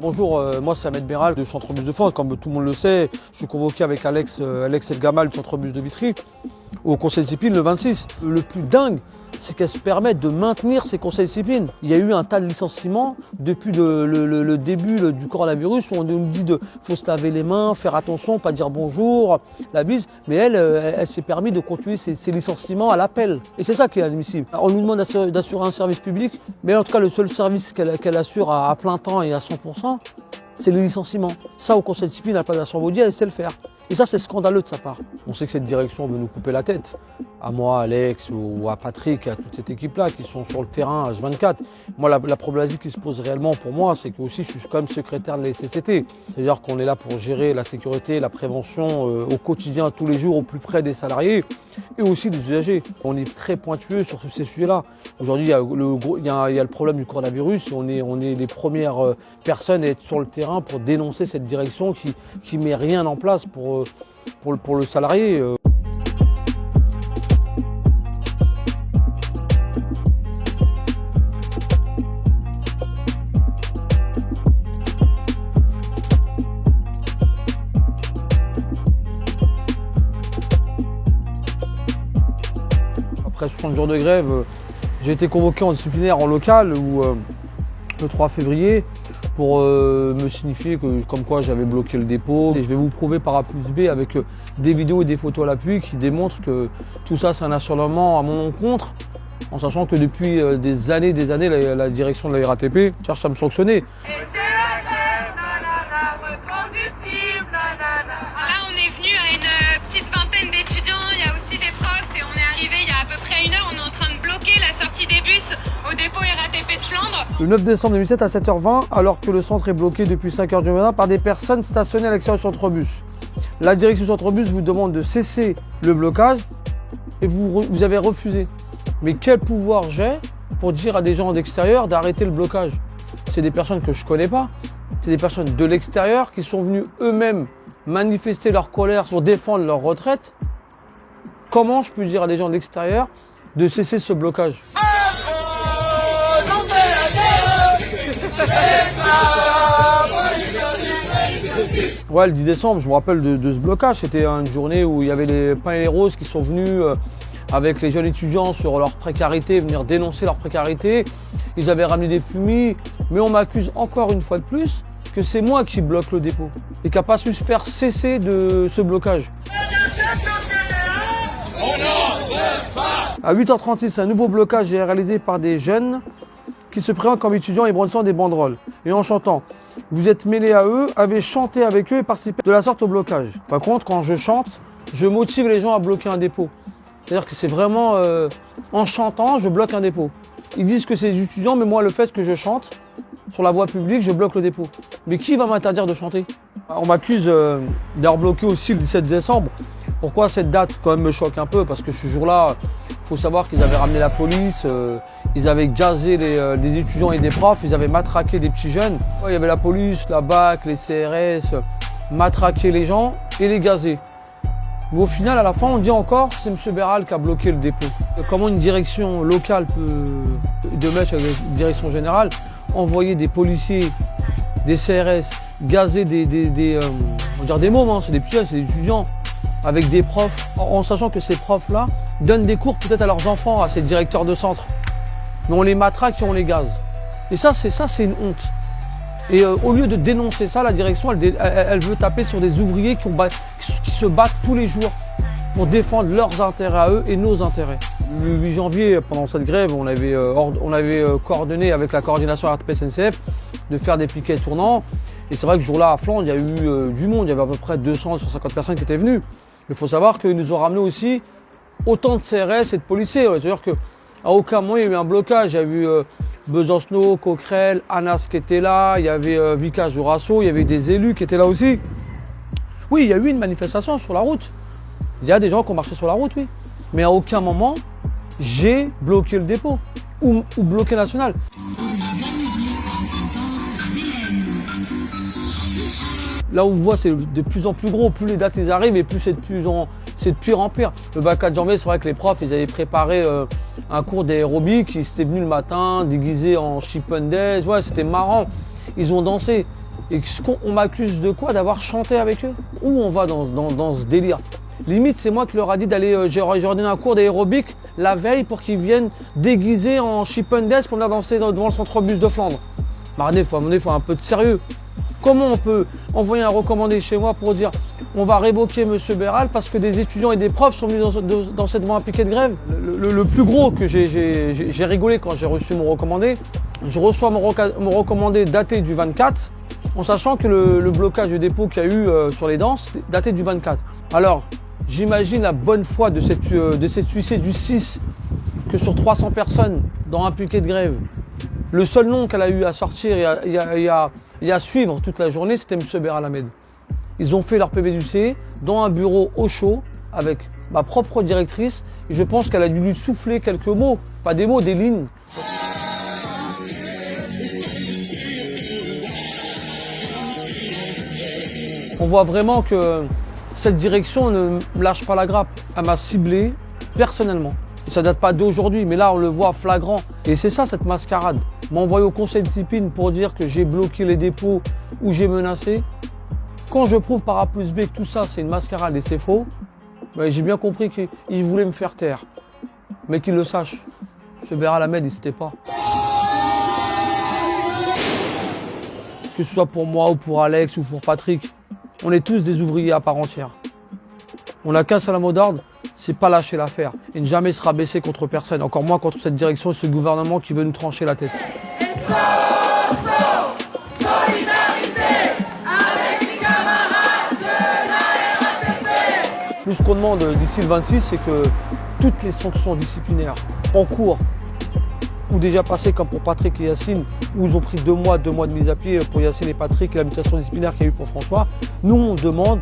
Bonjour, moi c'est Ahmed Béral du Centre Bus de France. Comme tout le monde le sait, je suis convoqué avec Alex El Gamal du Centre Bus de Vitry au conseil de discipline le 26. Le plus dingue, c'est qu'elle se permette de maintenir ces conseils de discipline. Il y a eu un tas de licenciements depuis le début du coronavirus où on nous dit de faut se laver les mains, faire attention, pas dire bonjour, la bise. Mais elle s'est permis de continuer ces licenciements à l'appel. Et c'est ça qui est inadmissible. On nous demande d'assurer un service public, mais en tout cas le seul service qu'elle assure à plein temps et à 100%, c'est les licenciements. Ça, au conseil de discipline, à la place de la Chambaudier, elle sait le faire. Et ça, c'est scandaleux de sa part. On sait que cette direction veut nous couper la tête. À moi, à Alex, ou à Patrick, à toute cette équipe-là qui sont sur le terrain H24. Moi, la problématique qui se pose réellement pour moi, c'est que aussi, je suis quand même secrétaire de la SCCT. C'est-à-dire qu'on est là pour gérer la sécurité, la prévention au quotidien, tous les jours, au plus près des salariés et aussi des usagers. On est très pointueux sur tous ces sujets-là. Aujourd'hui, il y a le problème du coronavirus. On est les premières personnes à être sur le terrain pour dénoncer cette direction qui met rien en place pour le salarié. Après 60 jours de grève, j'ai été convoqué en disciplinaire en local le 3 février pour me signifier comme quoi j'avais bloqué le dépôt. Et je vais vous prouver par A plus B avec des vidéos et des photos à l'appui qui démontrent que tout ça c'est un acharnement à mon encontre, en sachant que depuis des années, la direction de la RATP cherche à me sanctionner. Là, on est venu à une petite vingtaine d'étudiants, il y a aussi des profs et on est arrivé il y a à peu près 1 heure, on est en train de bloquer la sortie des bus au dépôt RATP de Flandre. Le 9 décembre 2007 à 7h20, alors que le centre est bloqué depuis 5h du matin par des personnes stationnées à l'extérieur du centre-bus. La direction du centre-bus vous demande de cesser le blocage et vous avez refusé. Mais quel pouvoir j'ai pour dire à des gens d'extérieur d'arrêter le blocage? C'est des personnes que je ne connais pas, c'est des personnes de l'extérieur qui sont venues eux-mêmes manifester leur colère pour défendre leur retraite. Comment je peux dire à des gens de l'extérieur de cesser ce blocage? Ouais, le 10 décembre, je me rappelle de ce blocage. C'était une journée où il y avait les pains et les roses qui sont venus avec les jeunes étudiants sur leur précarité, venir dénoncer leur précarité. Ils avaient ramené des fumis, mais on m'accuse encore une fois de plus que c'est moi qui bloque le dépôt et qui n'a pas su se faire cesser de ce blocage. À 8h36, un nouveau blocage est réalisé par des jeunes qui se présentent comme étudiants et brandissant des banderoles. Et en chantant, vous êtes mêlés à eux, avez chanté avec eux et participé de la sorte au blocage. Par contre, quand je chante, je motive les gens à bloquer un dépôt. C'est-à-dire que c'est vraiment en chantant, je bloque un dépôt. Ils disent que c'est des étudiants, mais moi, le fait que je chante sur la voie publique, je bloque le dépôt. Mais qui va m'interdire de chanter? On m'accuse d'avoir bloqué aussi le 17 décembre. Pourquoi cette date quand même me choque un peu? Parce que ce jour-là, il faut savoir qu'ils avaient ramené la police, ils avaient gazé des étudiants et des profs, ils avaient matraqué des petits jeunes. Il y avait la police, la BAC, les CRS, matraquer les gens et les gazer. Mais au final, à la fin, on dit encore c'est M. Béral qui a bloqué le dépôt. Comment une direction locale peut, de match avec une direction générale, envoyer des policiers, des CRS, gazer on va dire des mômes, hein, c'est des petits jeunes, c'est des étudiants, avec des profs, en sachant que ces profs-là donnent des cours peut-être à leurs enfants, à ces directeurs de centre. Mais on les matraque et on les gaze. Et ça, c'est une honte. Et au lieu de dénoncer ça, la direction, elle veut taper sur des ouvriers qui se battent tous les jours pour défendre leurs intérêts à eux et nos intérêts. Le 8 janvier, pendant cette grève, on avait coordonné avec la coordination RATP SNCF de faire des piquets tournants. Et c'est vrai que ce jour-là, à Flandre, il y a eu du monde. Il y avait à peu près 200-250 personnes qui étaient venues. Mais il faut savoir qu'ils nous ont ramené aussi autant de CRS et de policiers. C'est-à-dire qu'à aucun moment, il y a eu un blocage. Il y a eu Besancenot, Coquerel, Anas qui était là. Il y avait Vicage Jorasso. Il y avait des élus qui étaient là aussi. Oui, il y a eu une manifestation sur la route. Il y a des gens qui ont marché sur la route, oui. Mais à aucun moment, j'ai bloqué le dépôt ou bloqué national. Là où on voit, c'est de plus en plus gros. Plus les dates arrivent et plus c'est de pire en pire. Le 24 janvier, c'est vrai que les profs, ils avaient préparé un cours d'aérobic. Ils étaient venus le matin, déguisés en chippendales. Ouais, c'était marrant. Ils ont dansé. Et on m'accuse de quoi? D'avoir chanté avec eux? Où on va dans ce délire? Limite, c'est moi qui leur a dit d'aller, j'ai ordonné un cours d'aérobic la veille pour qu'ils viennent déguisés en Chippendales pour venir danser devant le centre-bus de Flandre. Marné, il faut un peu de sérieux. Comment on peut envoyer un recommandé chez moi pour dire on va révoquer M. Béral parce que des étudiants et des profs sont venus danser devant un piquet de grève? Le plus gros que j'ai rigolé quand j'ai reçu mon recommandé, je reçois mon recommandé daté du 24, en sachant que le blocage du dépôt qu'il y a eu sur les danses daté du 24. Alors, j'imagine la bonne foi de cette huissier du 6 que sur 300 personnes dans un piquet de grève, le seul nom qu'elle a eu à sortir et à suivre toute la journée, c'était M. Béral Hamed. Ils ont fait leur PV dans un bureau au chaud avec ma propre directrice et je pense qu'elle a dû lui souffler quelques mots, pas des mots, des lignes. On voit vraiment que cette direction ne lâche pas la grappe. Elle m'a ciblé personnellement. Ça date pas d'aujourd'hui, mais là on le voit flagrant. Et c'est ça cette mascarade. M'envoyer au conseil de discipline pour dire que j'ai bloqué les dépôts ou j'ai menacé. Quand je prouve par A plus B que tout ça c'est une mascarade et c'est faux, ben, j'ai bien compris qu'il voulait me faire taire. Mais qu'il le sache, M. Béral Hamed n'hésitait pas. Que ce soit pour moi ou pour Alex ou pour Patrick, on est tous des ouvriers à part entière. On n'a qu'un seul mot d'ordre, c'est pas lâcher l'affaire et ne jamais se rabaisser contre personne, encore moins contre cette direction et ce gouvernement qui veut nous trancher la tête. Nous, ce qu'on demande d'ici le 26, c'est que toutes les sanctions disciplinaires en cours ou déjà passées comme pour Patrick et Yacine, où ils ont pris 2 mois de mise à pied pour Yacine et Patrick et l'habilitation disciplinaire qu'il y a eu pour François, nous on demande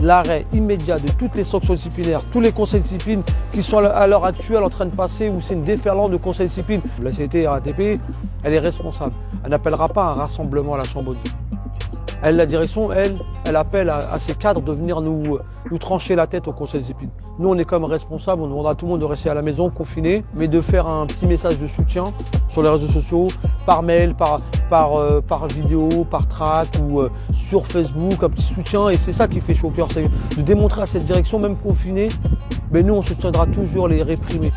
l'arrêt immédiat de toutes les sanctions disciplinaires, tous les conseils de discipline qui sont à l'heure actuelle en train de passer où c'est une déferlante de conseils de discipline. La CGT RATP, elle est responsable. Elle n'appellera pas un rassemblement à la Chambre-Audience. Elle, la direction, elle appelle à ses cadres de venir nous trancher la tête au conseil de discipline. Nous, on est comme responsables, on demandera à tout le monde de rester à la maison, confiné, mais de faire un petit message de soutien sur les réseaux sociaux, par mail, par vidéo, par track ou sur Facebook, un petit soutien. Et c'est ça qui fait chaud au cœur, c'est de démontrer à cette direction, même confinée, mais nous, on soutiendra toujours les réprimés.